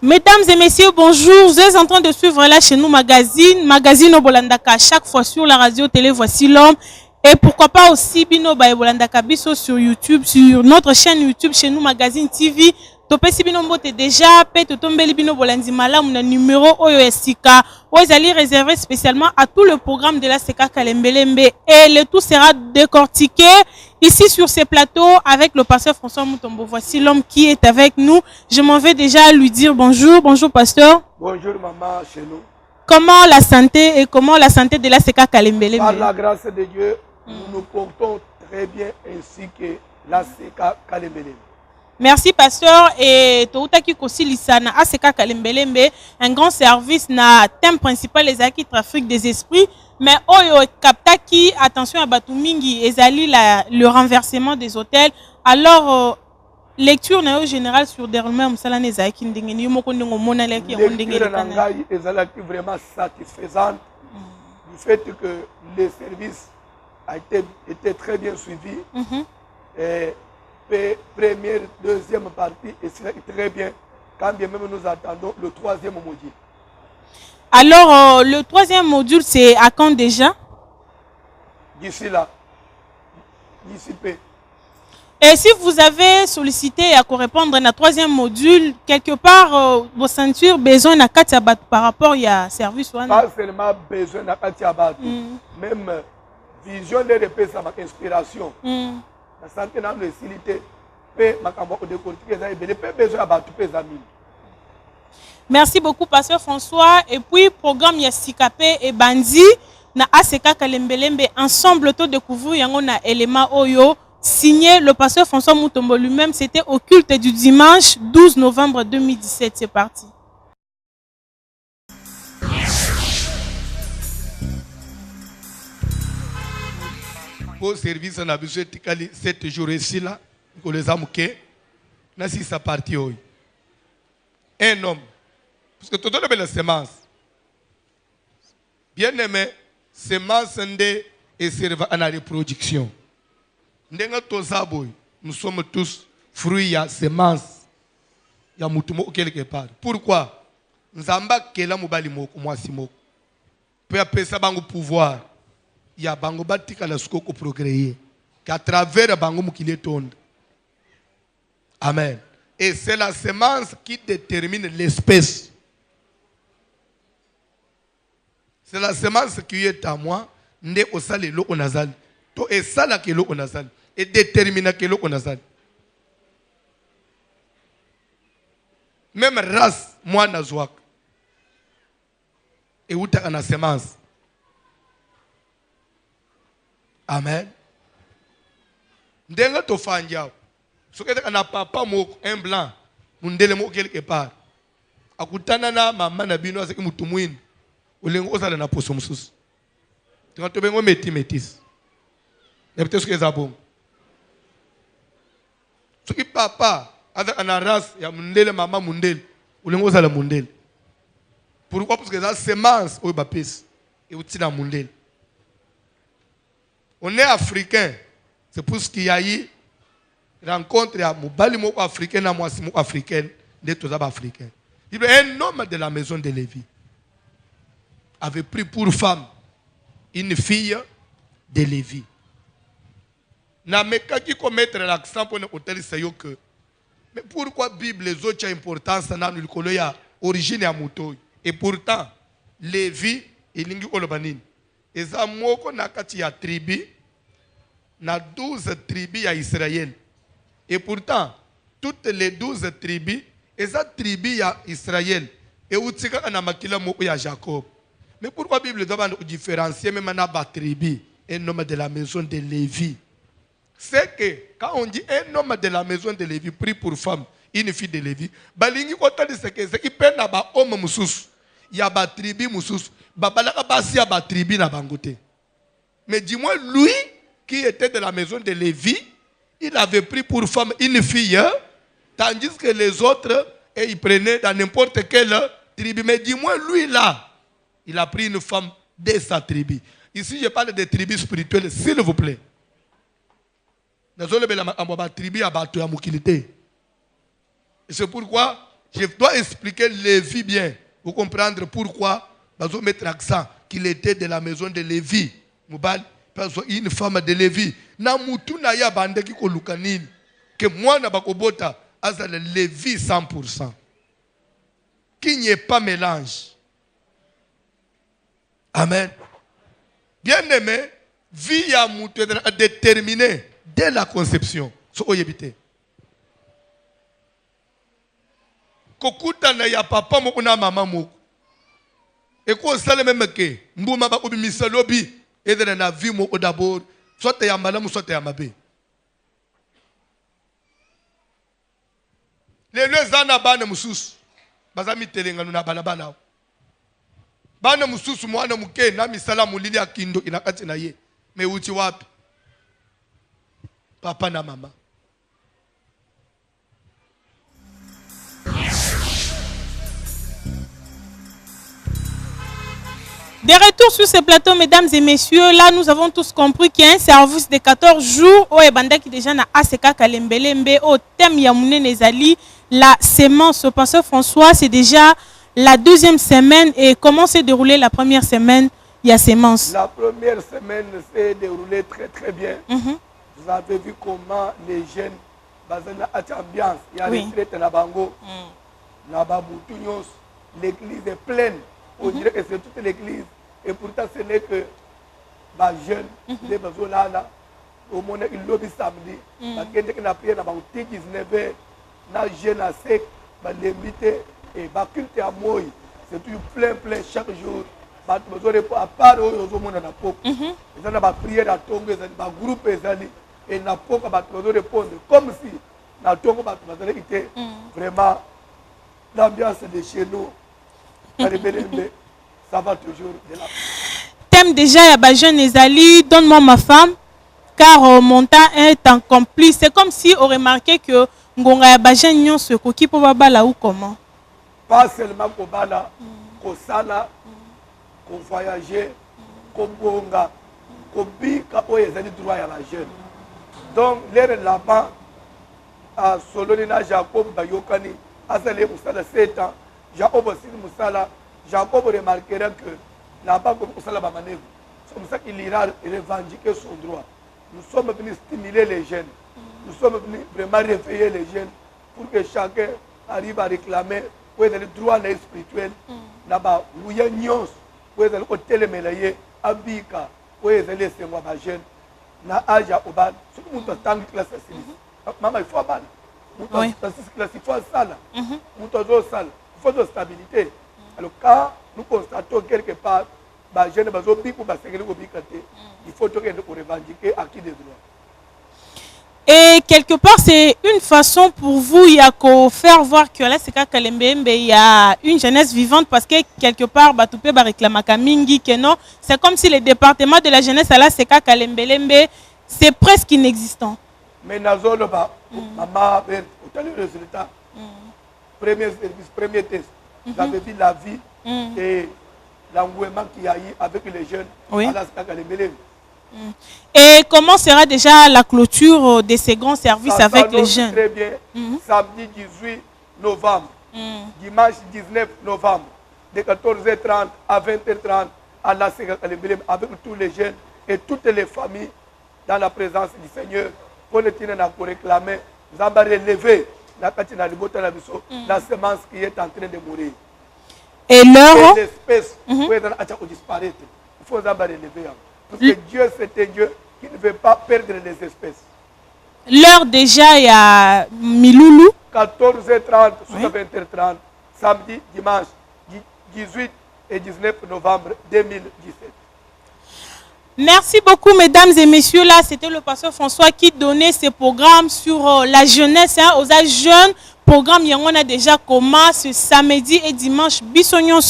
Mesdames et messieurs, bonjour. Vous êtes en train de suivre là chez nous magazine Obolandaka. Chaque fois sur la radio télé, voici l'homme. Et pourquoi pas aussi Bino Obolandaka Biso sur YouTube, sur notre chaîne YouTube chez nous magazine TV. Topesi Bino Mbote déjà, Peto Tombeli Bino Bolandimala, mon numéro Oyo Esika. Oyo réservé spécialement à tout le programme de la Seka Kalembelembe. Et le tout sera décortiqué ici sur ces plateaux avec le pasteur François Moutombo. Voici l'homme qui est avec nous. Je m'en vais déjà lui dire bonjour. Bonjour pasteur. Bonjour maman chez nous. Comment la santé et comment la santé de la Seka Kalembelembe? Par la grâce de Dieu, nous nous portons très bien ainsi que la Seka Kalembelembe. Merci pasteur et Toutaki Kosi Lissana Aseka Kalembelembe, un grand service na thème principal les acquis trafic des esprits, mais Oyo Kaptaki attention à Batumingi ezali le renversement des hôtels. Alors lecture na général sur déroulement msala les acquis ndengeni yomoko ndongo mona leki ya ndengeni kana ezalaki vraiment satisfaisante du fait que le service a été très bien suivi. Et première, deuxième partie, et c'est très bien. Quand bien même nous attendons le troisième module. Alors, le troisième module, c'est à quand déjà? D'ici là. D'ici peu. Et si vous avez sollicité à correspondre à un troisième module, quelque part, vos ceintures besoin de Katiabat par rapport à service? Pas seulement besoin de Katiabat, même vision de repères, ça m'a inspiration. La santé dans le silité, merci beaucoup pasteur François. Et puis programme Yasikapé et Bandi na Aseka Kalembelembe ensemble tout découvrir yango na élément Oyo signé le pasteur François Moutombo lui-même. C'était au culte du dimanche 12 novembre 2017. C'est parti. Au service on a besoin de 7 jours ici là pour les amouquer na si sa partie un homme parce que tout le monde a la semence bien aimé semence ndé et serve à la reproduction ndenga tozaboy nous sommes tous fruits ya semence ya mutumo quelque part. Pourquoi nzamba kela mobali moko mwasi moko peut apesa bango pouvoir ya bango batika la skoko progresser qu'à travers bango mukile tonde. Amen. Et c'est la semence qui détermine l'espèce. C'est la semence qui est à moi nde osale lo onazali to esala ke lo onazali et détermine ke lo onazali. Même race moi nazwak et uta na semence. Amen. Ndenga to fanjao. Ce que tu as papa moko un blanc, mundele moko quelque part. Akutana na mama na bino azaki mutumwini. Olengo osala na poso mususu. Tu to bengo métis. Et peut-être que ça bon. Ce que papa azaki na race ya mundele mama mundele. Olengo osala mundele. Pourquoi? Parce que ça semence au bapes et utina mundele. On est africain. C'est pour ce qu'il y a eu rencontre à Moubali Moko africain à moi Moko africaine de tous les africains. Un homme de la maison de Lévi avait pris pour femme une fille de Lévi. Na meka qui commettre l'accent pour nous hôtel c'est que mais pourquoi Bible les autres a importance dans le coloya origine à Moutoy et pourtant Lévi et lingi olobanini eza moko nakati ya tribu na 12 tribus à Israël. Et pourtant, toutes les 12 tribus, eza tribus à Israël. Et utika na makila moko ya Jacob. Mais pourquoi la Bible doit nous différencier même na ba tribu un homme de la maison de Lévi? C'est que quand on dit un homme de la maison de Lévi pris pour femme, une fille de Lévi, balingi kota de ce que c'est qui peine na ba homme mususu. Ya ba tribu mususu, ba balaka basi ya ba tribu na bangote. Mais dis-moi lui qui était de la maison de Lévi, il avait pris pour femme une fille, tandis que les autres, ils prenaient dans n'importe quelle tribu. Mais dis-moi, lui là, il a pris une femme de sa tribu. Ici, je parle de tribus spirituelles, s'il vous plaît. Et c'est pourquoi Je dois expliquer Lévi bien pour comprendre pourquoi ils vont mettre l'accent qu'il était de la maison de Lévi. Une femme de Lévi. Na mutu na ya bande ki koluka nini que moi na bakobota azala Lévi 100%. Qu'il n'y ait pas mélange. Amen. Bien aimé, vie à mutu est déterminée dès la conception. So oyebite. Kokuta na ya papa moko na mama moko. Et qu'on sale même que mbuma ba obimisa lobi et dans la vie moko d'abord soit ya malamu soit ya mabe. Les zana bana mususu bazami telenga na balabala. Bana mususu mwana muke na misala mulili akindo inakati na ye. Me uti wapi? Papa na mama. De retour sur ce plateau, mesdames et messieurs, là nous avons tous compris qu'il y a un service de 14 jours au Ebanda qui déjà na ACK Kalembelembe au thème Yamoune Nezali, la sémence. Au pasteur François, c'est déjà la deuxième semaine. Et comment s'est déroulée la première semaine? Il y a sémence. La première semaine s'est déroulée très très bien. Vous avez vu comment les jeunes, bazana ambiance, il y a retraite na bango, na babutunyos, l'église est pleine. On dirait que c'est toute l'église. Et pourtant, ce n'est que les jeunes, les besoins là, au moment où ils lobby samedi, parce qu'ils n'ont pas prié, 19h, les jeunes à sec, les invités, et le culte à moi, c'est toujours plein chaque jour. À part eux, ils ont des pop. Ils ont des prières à tomber, des groupes, et na pop, ils ont répondre. Comme si, na tombe, ils étaient vraiment l'ambiance de chez nous. Ça va toujours de la... Thème déjà, il y a jeune Ezali, donne-moi ma femme, car mon temps est accompli. C'est comme si on remarquait que Ngonga ya jeune nyon se koki po babala ou comment? Pas seulement ko bala, ko sala, ko voyager, ko bonga, ko bika o ezali droit ya la jeune. Donc l'air là-bas à Solonina Jacob bayokani, azali musala 7 ans. Jacob aussi Moussala, Jacob remarquera que là-bas, comme Moussala va manœuvre, c'est comme ça qu'il ira revendiquer son droit. Nous sommes venus stimuler les jeunes, nous sommes venus vraiment réveiller les jeunes pour que chacun arrive à réclamer pour les droits spirituels. Là-bas, où il y a une nuance, pour les hôtels mélayés, Abika, pour les jeunes, na Aja Oban, ce que nous avons classe maman, il faut aban. Nous avons classe, il faut sala. Nous avons sala. Il faut de stabilité. Alors quand nous constatons quelque part, il faut que nous revendiquer acquis des droits. Et quelque part, c'est une façon pour vous, il y a qu'à faire voir que là, c'est il y a une jeunesse vivante parce que quelque part, Batoupé va réclamer Kamingi, que non, c'est comme si le département de la jeunesse à la CK Kalembelembe, c'est presque inexistant. Mais Nazolo, maman, au le résultat. Premier test. Vous avez vu la vie et l'engouement qu'il y a eu avec les jeunes à la Kalembelembe. Et comment sera déjà la clôture de ces grands services avec les jeunes? Très bien. Samedi 18 novembre, dimanche 19 novembre, de 14h30 à 20h30 à la Kalembelembe avec tous les jeunes et toutes les familles dans la présence du Seigneur. Pour le tenir pour réclamer, nous avons relevé la semence qui est en train de mourir. Et l'heure? L'espèce peut disparaître. Il faut nous relever. Parce que Dieu, c'est un Dieu qui ne veut pas perdre les espèces. L'heure déjà, il y a Miloulou. 14h30 jusqu'à 20h30, samedi, dimanche, 18 et 19 novembre 2017. Merci beaucoup, mesdames et messieurs. Là, c'était le pasteur François qui donnait ce programme sur la jeunesse, aux jeunes. Programme, il y en a déjà commencé ce samedi et dimanche. Bissognon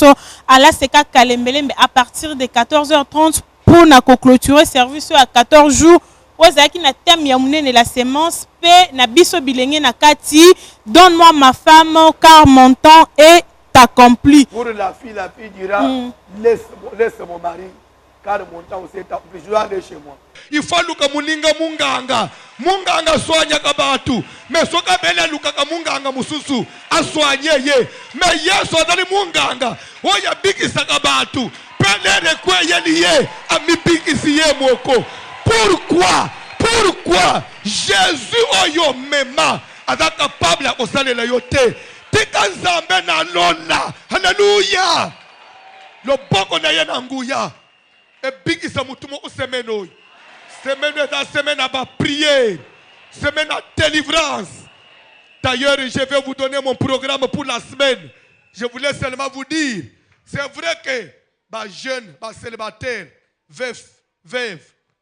à la CK Kalembelembe à partir de 14h30 pour na clôturer service à 14 jours. Ozaki na thème Yamoune de la sémence P na biso bilenge na kati. Donne-moi ma femme car mon temps est accompli. Pour la fille dira laisse mon mari car mon temps aussi est appris. Je dois aller chez moi. Il faut luka muninga munganga. Munganga soigna kabatu. Mais soka bela luka ka munganga mususu. A soigner ye. Mais yeso dali munganga. Oya biki sakabatu. Pelere kwe yeliye. Ami biki siye moko. Pourquoi Jésus oyo mema est capable de faire la yote. Tika nzambe na lona. Hallelujah. Le boko na yana nguya. Et biki sa mutumo u semaine oyo. Semaine dans semaine à prier. Semaine à délivrance. D'ailleurs, je vais vous donner mon programme pour la semaine. Je voulais seulement vous dire, c'est vrai que les jeunes, les célibataires, veuves,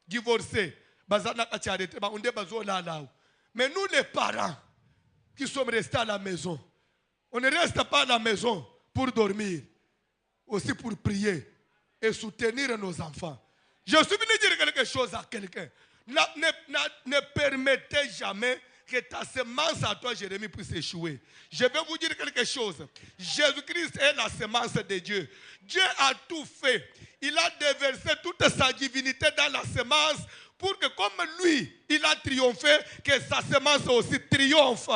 divorcés, mais nous les parents qui sommes restés à la maison, on ne reste pas à la maison pour dormir, aussi pour prier et soutenir nos enfants. Je suis venu dire quelque chose à quelqu'un. Ne permettez jamais que ta semence à toi, Jérémie, puisse échouer. Je vais vous dire quelque chose. Jésus-Christ est la semence de Dieu. Dieu a tout fait. Il a déversé toute sa divinité dans la semence pour que comme lui, il a triomphé, que sa semence aussi triomphe.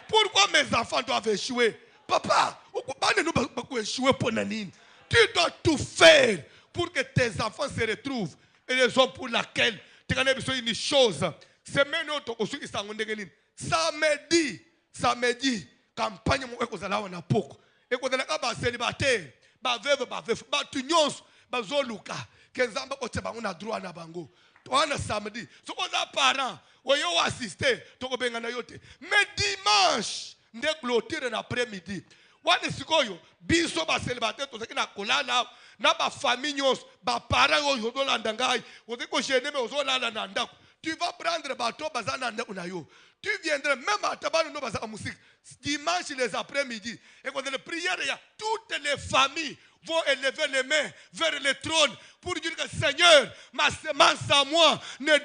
Pourquoi mes enfants doivent échouer? Papa, tu dois tout faire pour que tes enfants se retrouvent. Et les hommes pour laquelle tu as une chose. Samedi, campagne mo ekozala wana poko. Ekozala ka ba célibataire, ba veuve, ba tunyons, ba zoluka. Kenzamba kote bango na droit na bango. Toana samedi, sokoza parents, oyo assister, toko benga na yote. Mais dimanche, nde clôture na après-midi. Wana sikoyo, biso ba célibataire tozaki na kolala. Na ba famille nyos, ba parents oyo zolanda ngai, ozeko gêner mais ozolala na ndako. Tu vas prendre bateau bazana ndako na yo. Tu viendrais même à Tabano no bazaka musique. Dimanche les après-midi. Et quand les prières, il y a toutes les familles vont élever les mains vers le trône pour dire que Seigneur, ma semence à moi ne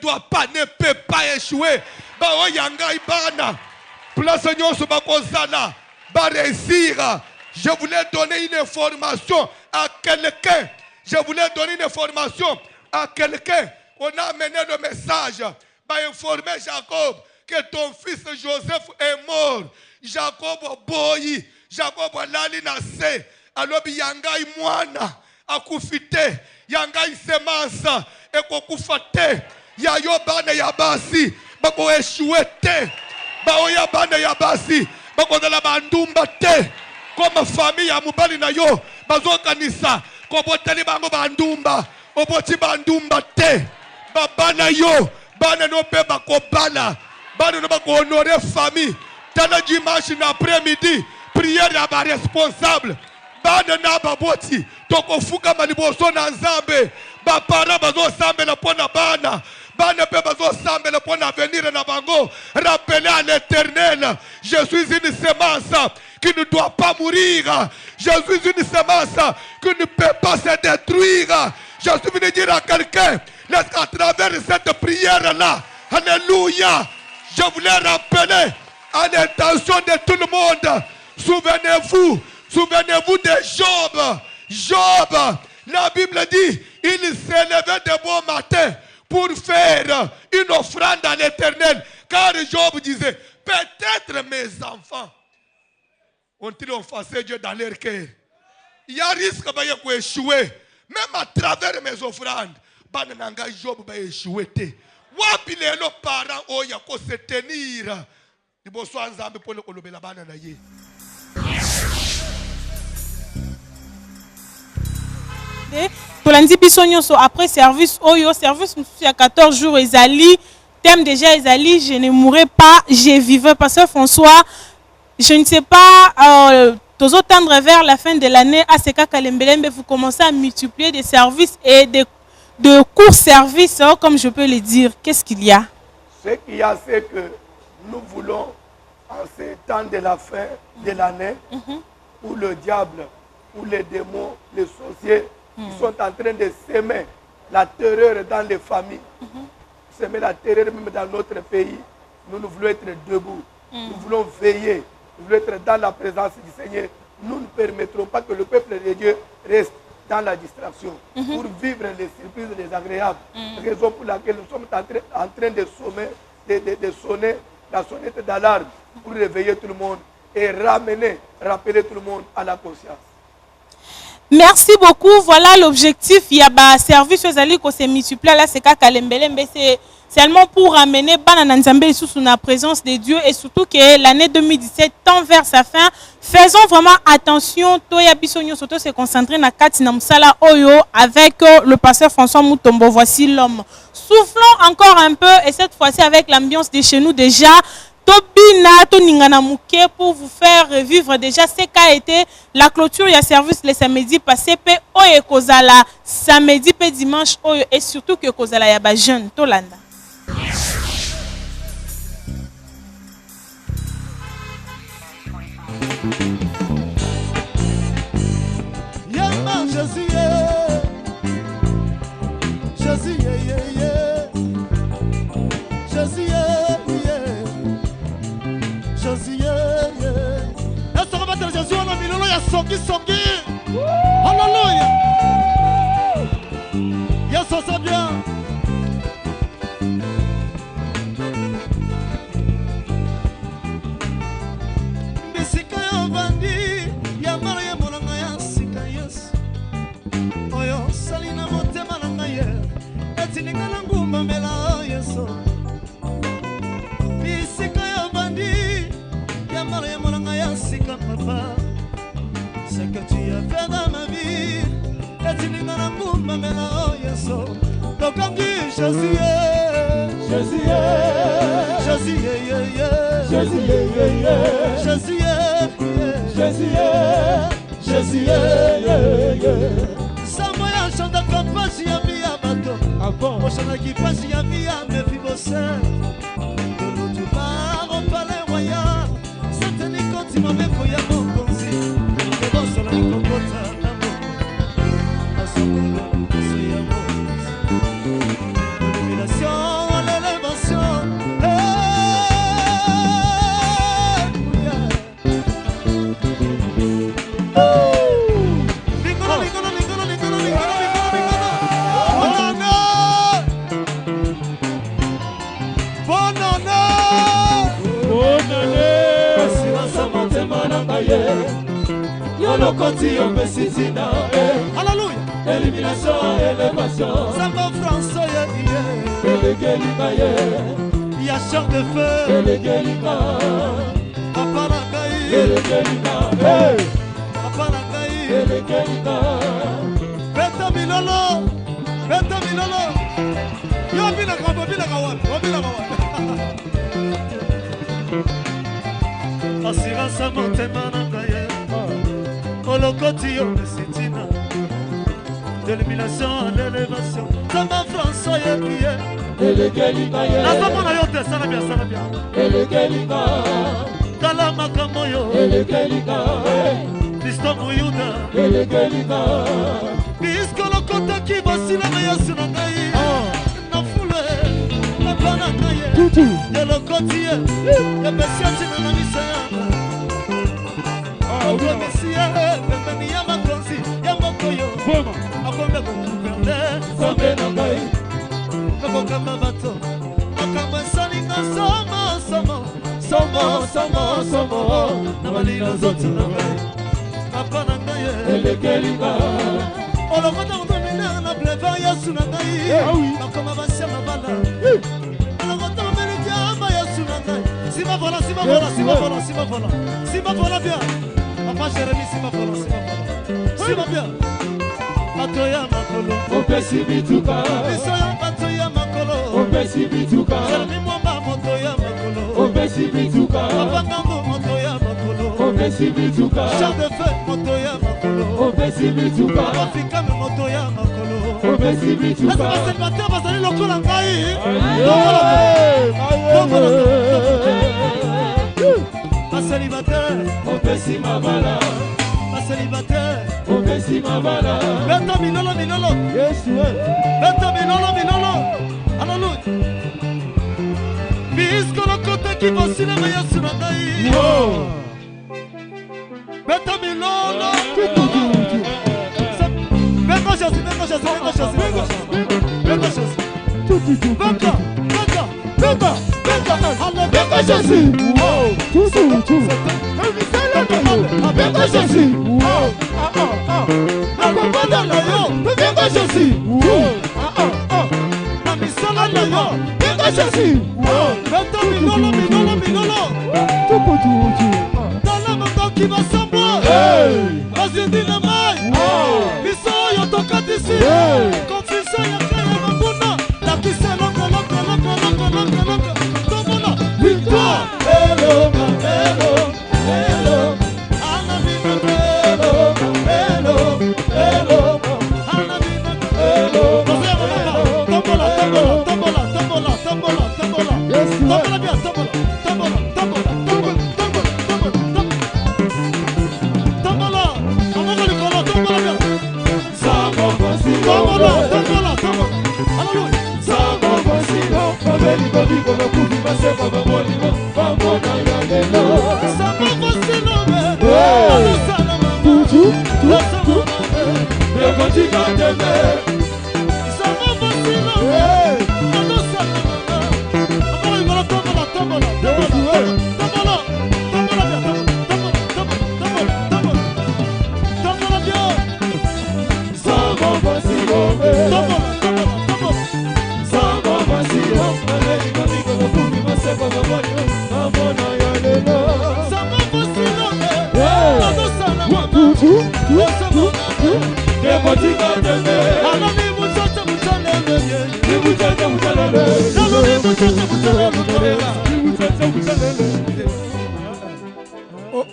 peut pas échouer. Ba oyanga ibana. Place nyonso bakozala. Ba réussir. Je voulais donner une information à quelqu'un. Je voulais donner une information à quelqu'un. On a amené le message. Bah, informer Jacob que ton fils Joseph est mort. Jacob boyi. Jacob lali na se. Alobi yangai mwana. Akufite. Yangai semence. Eko kufate. Yayo bane yabasi. Bako eshuete. Baoya bane yabasi. Bako dala bandumba te. Comme famille ya mubali na yo. Bazo kanisa. Koboteli bango bandumba. Oboti bandumba te. Babana yo. Bana no pe bakobala. Bana no bako honorer famille. Tana dimanche après-midi. Prière ya ba responsable. Bana na baboti. Toko fuka maliboso na nzambe. Ba para bazo sambe la pona bana. Bana pe bazo sambe la pona venir na bango. Rappeler à l'Éternel. Je suis une semence qui ne doit pas mourir. Je suis une semence qui ne peut pas se détruire. Je suis venu dire à quelqu'un, laisse qu'à travers cette prière-là, alléluia, je voulais rappeler à l'intention de tout le monde, souvenez-vous de Job. Job, la Bible dit, il s'est levé de bon matin pour faire une offrande à l'Éternel. Car Job disait, peut-être mes enfants ont-ils offensé Dieu dans leur cœur. Il y a un risque de échouer. Même à travers mes offrandes. Bananga Job va échouer. Wapi les parents oya ko se tenir. Liboso nzambe pole kolobela bana na ye. Tolandi biso nyonso après service oyo service il y a 14 jours ezali thème déjà ezali je ne mourrai pas je vivrai. Pasteur François, je ne sais pas tous tendre vers la fin de l'année à Seka Kalembelembe, vous commencez à multiplier des services et de courts services, comme je peux le dire. Qu'est-ce qu'il y a? Ce qu'il y a, c'est que nous voulons, en ces temps de la fin de l'année, où le diable, où les démons, les sorciers, ils sont en train de semer la terreur dans les familles, semer la terreur même dans notre pays, nous voulons être debout, nous voulons veiller. Nous voulons être dans la présence du Seigneur. Nous ne permettrons pas que le peuple de Dieu reste dans la distraction pour vivre les surprises de agréable. Raison pour laquelle nous sommes en train de sonner la sonnette d'alarme pour réveiller tout le monde et rappeler tout le monde à la conscience. Merci beaucoup. Voilà l'objectif. Il y a un service aux alliés qui se multiplient là, c'est c'est seulement pour amener Banananzambé sous la présence de Dieu et surtout que l'année 2017 tend vers sa fin. Faisons vraiment attention. Toya Bissonio Soto se concentrer na Katina Msala Oyo avec le pasteur François Moutombo. Voici l'homme. Soufflons encore un peu et cette fois-ci avec l'ambiance de chez nous déjà. Tobina Toningana Mouké pour vous faire revivre déjà ce qu'a été la clôture et le service le samedi passé. Pe Oye Kozala samedi pe dimanche Oyo et surtout que Kozala Yaba jeune Tolanda. Yama Jésus, Jésus, Jésus, Jésus, est-ce qu'on va te Jésus en amilolo ya songi songi, Alléluia, ya ça c'est bien. Bisika ya bandi ya mara ya molanga ya sika yes, oyo salina motema na ngaye, etininga na ngumba mela yeso. Bisika ya bandi ya mara ya molanga ya sika papa, ce que tu as fait dans ma vie, etininga na ngumba mela yeso. Donc on dit Jésus, Jésus, Jésus, Jésus, Jésus, Jésus, Jésus, Samoya chanta kapashi ya mia bato, Oshana kipashi ya mia mefibose, Tolo tu paro pale waya, Satani koti mameko ya mokonzi, Keboso la nikokota namo, Asokolo se ya mokonzi, Illumination à l'élévation, Alléluia. Élimination, élévation. Samba François, il y a char de feu. Papa Nagaï. Papa Nagaï. Beta Milolo. Beta Milolo. Yo bila kawa, bila kawa. Bila kawa. Assurance à Montema Nagaï. Olokoti yo mesitina, d'élimination à l'élévation. Samba François yekiye, la femme on a yote, ça va bien, ça va bien. Kala makamoyo, Christo Mouyuda, Bisko lokota ki basila na yesu na ngai, na fule, na bana ngai, Olokoti ye besiachi na misaya. Messia, Bemani Yamakonsi, Yamakoyo, Akombe Kumberde, Sambe Nagai, Nakokamba Bato, Nakamba Saninga Somo, Namalina Zotu Nagai, Papa Nangaye, Elekelika, Olokota Mutomina, Napleva Yasunagai, Nakoma Basia Mabala, Olokota Melitiama Yasunagai, Sima Vola bien. Papa Jérémy, si ma bien. Matoya Makolo, Opesi Bituka. Bisoya Matoya Makolo, Opesi Bituka. Jérémy Mwamba Motoya Makolo, Opesi Bituka. Papa Ngango Motoya Makolo, Opesi Bituka. Char de feu Motoya Makolo, Opesi Bituka. Papa Fikame Motoya Makolo, Opesi Bituka. Est-ce que c'est matin parce que le cola ngai? Pas célibataire, Opesi Mabala. Pas célibataire, Opesi Mabala. Beta Milolo. Yes, Beta Milolo. Alléluia. Bisko le côté qui va cinéma Yesu na ngai. Beta Milolo. Venga Jésus. Benga Jésus, tout Benga Jésus, Benga Jésus, Benga Jésus, qui va s'envoyer, vas-y dynamite, Bissau yotoka d'ici, confusion y'a mabuna, la qui c'est l'oncle, tomona, victoire, hello, hello, hello, Anamina, hello, hello, Anamina, hello, tombola, bien, tombola.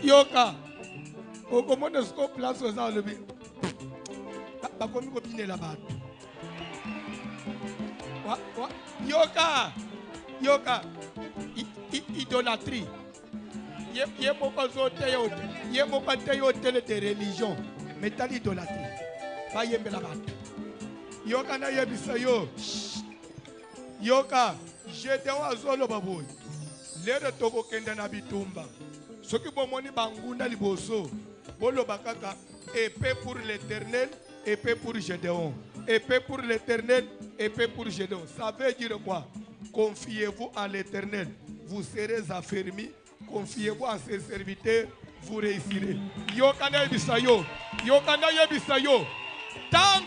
Yoka, au commande de scope place aux arts le bien. Pas comme une copine là-bas. Yoka, idolâtrie. Il y a beaucoup de religion, mais t'as l'idolâtrie. Pas y là-bas. Yoka na yebisa yo. Yoka, j'étais au zolo baboy. Lere toko kenda na bitumba. Ce qui bomoni bangunda liboso. Bolo bakaka, épée pour l'Éternel, épée pour Gédéon. Épée pour l'Éternel, épée pour Gédéon. Ça veut dire quoi? Confiez-vous en l'Éternel, vous serez affermis. Confiez-vous en ses serviteurs, vous réussirez. Yokana yebisayo, tant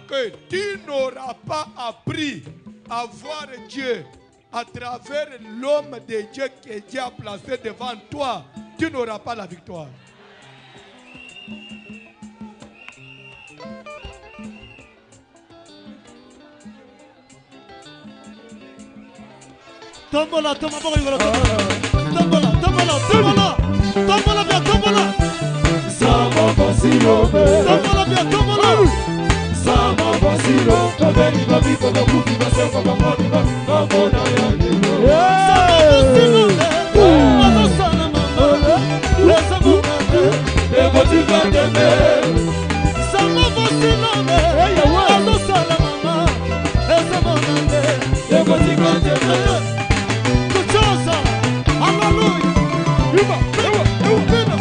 que tu n'auras pas appris à voir Dieu à travers l'homme de Dieu que Dieu a placé devant toi, tu n'auras pas la victoire. Tombola, bien, Sama Basilo, Sama Basilo, Kabeli Babiko, Babuki, Basako, Bamona, Bamona, Sama Basilo, Sana Mama, Lesamuna, Egotika Deme, Sama Basilo, Sana Mama, Lesamuna, Egotika Deme, Kuchosa, Hallelujah, Viva, Viva,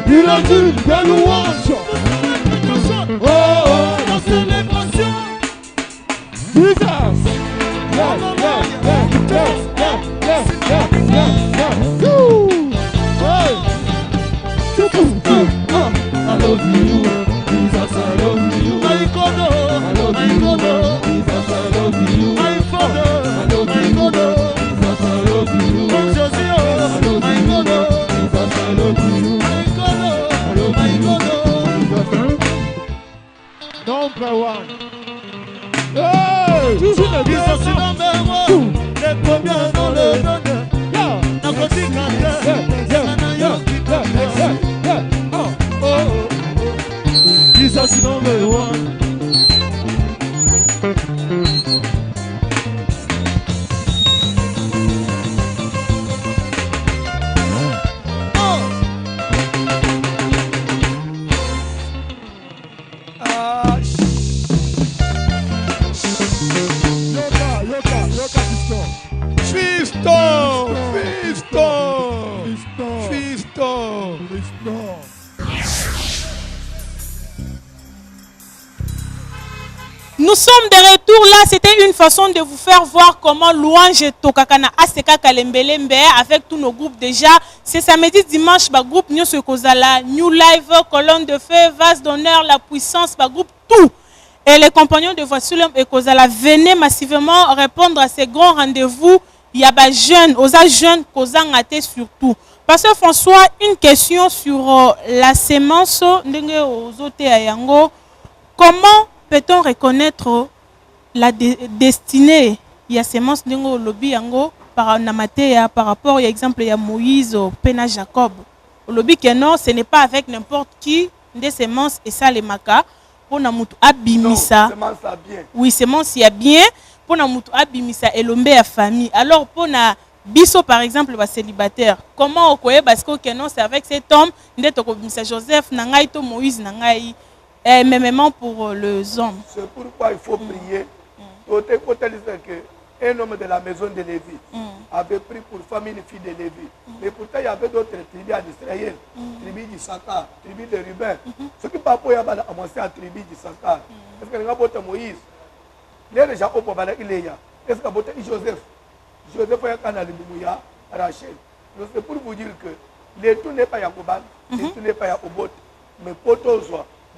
Il a dit des louanges. Oh, oh, la célébration. Jesus. Yeah, yeah, yeah, yeah, yeah, yeah, yeah, yeah. Hey. I love you, Jesus, I love you. My God, I love you, Jesus, I love you. My Father, I love you, Jesus, I love you. My Jesus, my God, Jesus, I love you. Number one. Hey! Jesus is number one. Les premiers dans le monde. N'a pas dit Jesus is number one. Nous sommes de retour là, c'était une façon de vous faire voir comment Louange Tokakana Aseka Kalembelembe avec tous nos groupes déjà. C'est samedi, dimanche, bah groupe Nyo Kozala, New Live, Colonne de Feu, Vase d'honneur, La Puissance, bah groupe tout. Et les compagnons de Voici l'homme et Kozala, venez massivement répondre à ces grands rendez-vous. Il y a des jeunes, aux jeunes, Kozangate surtout. Pasteur François, une question sur la sémence. Comment peut-on reconnaître la destinée? Il y a sémence de lobby par Namatea par rapport, par exemple, il y a Moïse, Pena Jacob. Au lobby que non, ce n'est pas avec n'importe qui des sémences et ça les maca pour namutu abimisa. Oui, sémence il y a bien pour namutu abimisa et l'ombe à famille. Alors pour na biso par exemple va célibataire. Comment on connaît parce que non c'est avec cet homme ndetto kobimisa Joseph nangai to Moïse nangai. Même pour les hommes. C'est pourquoi il faut prier. Un homme de la maison de Lévi avait pris pour femme une fille de Lévi. Mais pourtant, il y avait d'autres tribus en Israël. Tribu d'Issachar, tribu de Ruben. Ce qui pas pour y avoir avancé à tribu d'Issachar. Est-ce que vous avez Moïse? Les gens ont pas il est. Est-ce que vous avez Joseph? Joseph a canal de Rachel. C'est pour vous dire que le tout n'est pas Yacoban, le tout n'est pas Yacobot. Mais pour tous,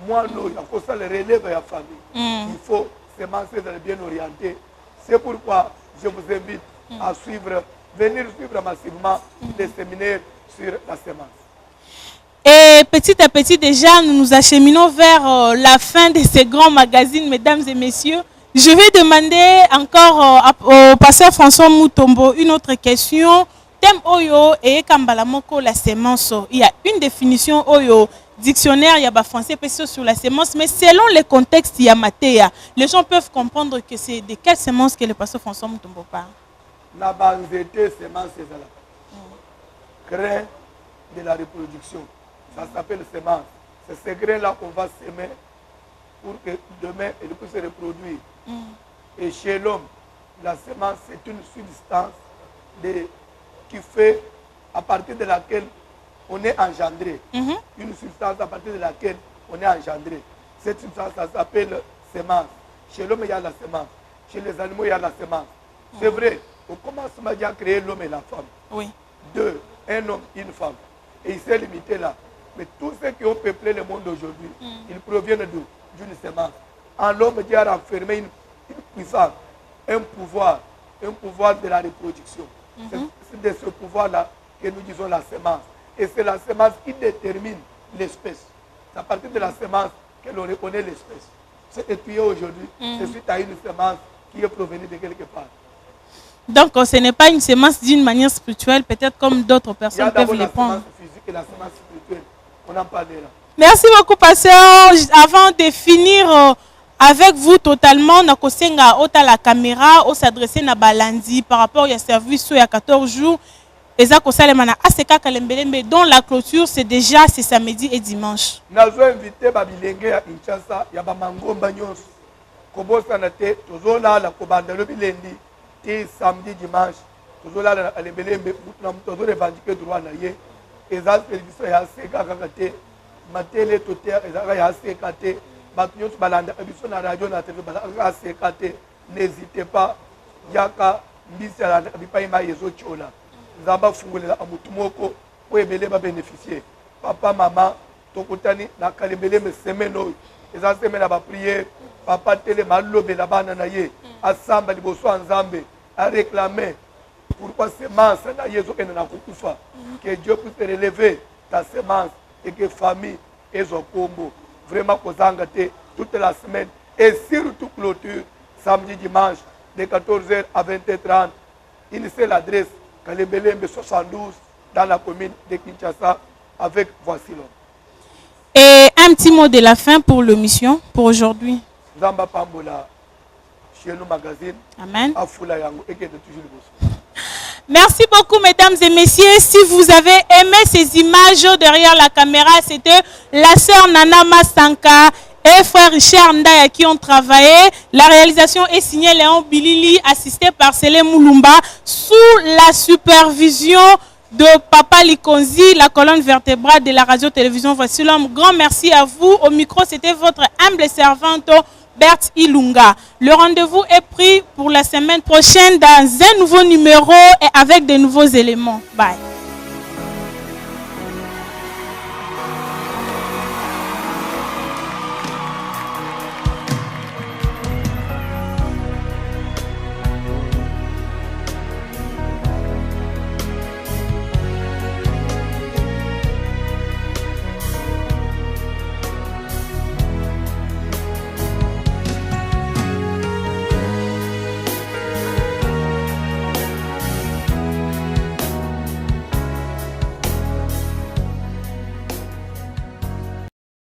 moi, il faut ça le relève à la famille. Il faut semencer bien orienté. C'est pourquoi je vous invite à suivre, venir suivre massivement les séminaires sur la semence. Et petit à petit, déjà, nous nous acheminons vers la fin de ces grands magazines, mesdames et messieurs. Je vais demander encore au pasteur François Moutombo une autre question. Thème Oyo et Kambalamoko, la sémence. Il y a une définition Oyo. Dictionnaire, il y a français sur la sémence, mais selon le contexte, il y a matéa. Les gens peuvent comprendre que c'est de quelle sémence que le pasteur François Moutombo parle. La banzété sémence, c'est ça. Grain de la reproduction. Ça s'appelle sémence. C'est ces grains-là qu'on va s'aimer pour que demain, elle puisse se reproduire. Et chez l'homme, la sémence, c'est une substance qui fait à partir de laquelle on est engendré. Une substance à partir de laquelle on est engendré. Cette substance, ça s'appelle sémence. Chez l'homme, il y a la sémence. Chez les animaux, il y a la sémence. C'est vrai, au commencement, il y a créé l'homme et la femme. Oui. Deux, un homme, une femme. Et il s'est limité là. Mais tous ceux qui ont peuplé le monde aujourd'hui, ils proviennent d'une sémence. En l'homme, Dieu a renfermé une puissance, un pouvoir de la reproduction. C'est de ce pouvoir-là que nous disons la sémence. Et c'est la sémence qui détermine l'espèce. C'est à partir de la sémence que l'on reconnaît l'espèce. C'est étudié aujourd'hui, c'est suite à une sémence qui est provenue de quelque part. Donc, ce n'est pas une sémence d'une manière spirituelle, peut-être comme d'autres personnes peuvent le prendre. Il y a d'abord la sémence physique et la sémence spirituelle. On en parle là. Merci beaucoup, pasteur. Avant de finir avec vous totalement, on a la caméra, on s'adresse à Balandi par rapport au service il y a 14 jours. eza kosalemana ACK Kalembelembe dont la clôture c'est déjà c'est samedi et dimanche. Nazo invité babilenge ya Kinshasa ya ba mangomba nyonso. Kobosana te tozolala kobanda lo bilendi te samedi dimanche. Tozolala na Kalembelembe mutuna mutozo revendiquer droit na ye. Eza service ya ACK kaka te. Matele to te eza ya ACK te. Bato nyonso balanda biso na radio na télé balanda ACK te. N'hésitez pas yaka mbisi ala bipai ma yezo chola. Zamba fungulela amutu moko po ebele ba bénéficier. Papa maman tokutani na Kalembelembe semaine oyo. Eza semaine ba prière. Papa tele malobela bana na ye. Asamba liboso nzambe a réclamer pourquoi semence na yezo ena na kukufa. Que Dieu puisse relever ta semence et que famille ezo kombo. Vraiment kozanga te toute la semaine et surtout clôture samedi dimanche de 14h à 20h30. Initiez l'adresse Kalembelembe 72 dans la commune de Kinshasa avec Voici l'homme. Et un petit mot de la fin pour l'émission pour aujourd'hui. Zamba Pambola chez nous magazine. Amen. Afula yango et que de toujours le beau. Merci beaucoup mesdames et messieurs. Si vous avez aimé ces images derrière la caméra, c'était la sœur Nana Masanka et frère Richard Ndaya qui ont travaillé. La réalisation est signée Léon Bilili, assisté par Célé Moulumba, sous la supervision de Papa Likonzi, la colonne vertébrale de la radio-télévision Voici l'homme. Grand merci à vous. Au micro, c'était votre humble servante Berthe Ilunga. Le rendez-vous est pris pour la semaine prochaine dans un nouveau numéro et avec de nouveaux éléments. Bye.